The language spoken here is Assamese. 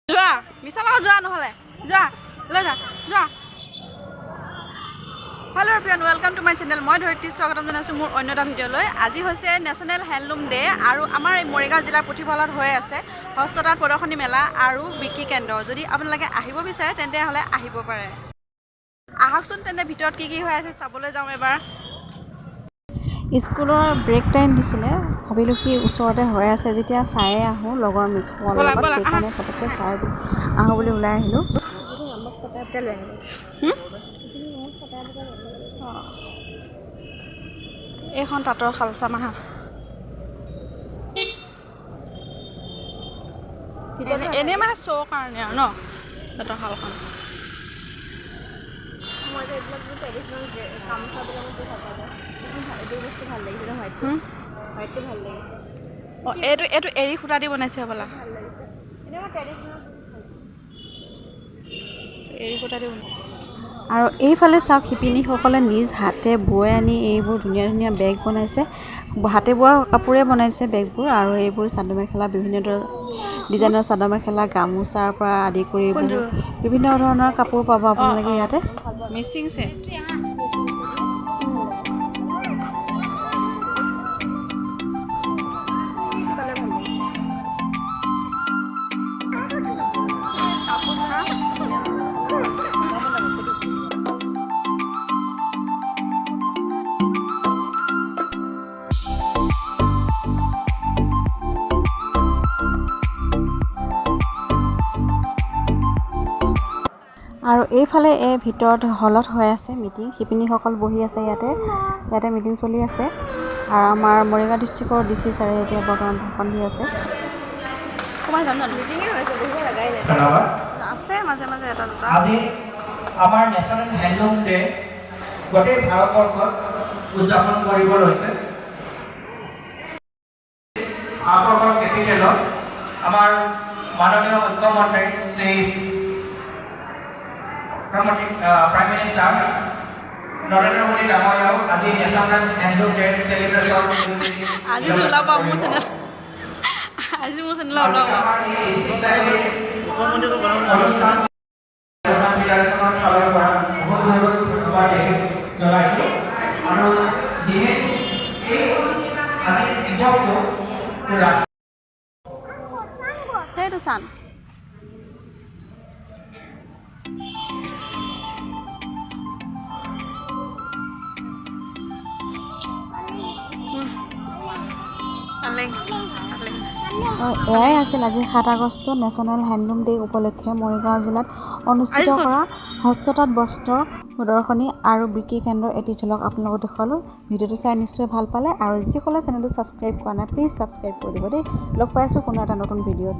যোৱা মিছা লগত যোৱা নহ'লে যোৱা লৈ যা যোৱা। Hello' everyone, welcome to my channel. মই ধৰিত্ৰী স্বাগতম জনাইছোঁ মোৰ অন্য এটা ভিডিঅ'লৈ। আজি হৈছে নেশ্যনেল হেণ্ডলুম ডে আৰু আমাৰ এই মৰিগাঁও জিলাৰ পুথিভঁৰালত হৈ আছে হস্ততাঁত প্ৰদৰ্শনী মেলা আৰু বিক্ৰী কেন্দ্ৰ। যদি আপোনালোকে আহিব বিচাৰে তেন্তে হ'লে আহিব পাৰে। আহকচোন তেন্তে ভিতৰত কি হৈ আছে চাবলৈ যাওঁ এবাৰ। স্কুলৰ ব্ৰেক টাইম দিছিলে, ভাবিলোঁ কি ওচৰতে হৈ আছে যেতিয়া চায়ে আহোঁ লগৰ মিছসকলৰ লগত, সেইকাৰণে পটককৈ চাই আহোঁ বুলি ওলাই আহিলোঁ। এইখন তাঁতৰ শালচা মাহা এনেই মানে শ্ব' কাৰণে আৰু ন তাঁতৰ শালখন। এইটো এৰী সূতা দি বনাইছে হ'বলা। এৰী সূতা দি বনাইছে। আৰু এইফালে চাওক, শিপিনীসকলে নিজ হাতে বৈ আনি এইবোৰ ধুনীয়া ধুনীয়া বেগ বনাইছে। হাতে বোৱা কাপোৰে বনাইছে বেগবোৰ, আৰু এইবোৰ চাদৰ মেখেলা, বিভিন্ন ডিজাইনৰ চাদৰ মেখেলা, গামোচাৰ পৰা আদি কৰি বিভিন্ন ধৰণৰ কাপোৰ পাব আপোনালোকে ইয়াতে। মিচিং ছেট আৰু এইফালে ভিতৰত হলত হৈ আছে মিটিং। শিপিনীসকল বহি আছে ইয়াতে মিটিং চলি আছে। আৰু আমাৰ মৰিগাঁও ডিষ্ট্ৰিক্টৰ DC ছাৰে এতিয়া বৰ্তমান ভাষণ দি আছে। আছে মাজে মাজে এটা দুটা। আজি আমাৰ নেশ্যনেল হেণ্ডলুম ডে গোটেই ভাৰতবৰ্ষত উদযাপন কৰিব লৈছে। ভাৰতবৰ্ষৰ কেপিটেলত আমাৰ মাননীয় মুখ্যমন্ত্ৰী শ্ৰী প্ৰাইম মিনিষ্টাৰ নৰেন্দ্ৰ মোদী ডাঙৰীয়াও আজি নেশ্যনেল হেণ্ডলুম ডে চেলিব্ৰেশ্যন আজি ওলাব মোৰ চেনেল, আজি মোৰ চেনেল ওলাব। অনুষ্ঠান ফালৰ পৰা বহুত বহুত ধন্যবাদ জনাইছোঁ। আৰু যিহেতু আজি দিৱসটো সেইটো চান এয়াই আছিল আজি 7 আগষ্ট নেশ্যনেল হেণ্ডলুম ডে উপলক্ষে মৰিগাঁও জিলাত অনুষ্ঠিত কৰা হস্ততাঁত বস্ত্ৰ প্ৰদৰ্শনী আৰু বিক্ৰী কেন্দ্ৰৰ এটি ঝলক আপোনালোকক দেখুৱালোঁ। ভিডিঅ'টো চাই নিশ্চয় ভাল পালে, আৰু যিসকলে চেনেলটো ছাবস্ক্ৰাইব কৰা নাই প্লিজ ছাবস্ক্ৰাইব কৰি দিব দেই। লগ পাই আছোঁ কোনো এটা নতুন ভিডিঅ'ত।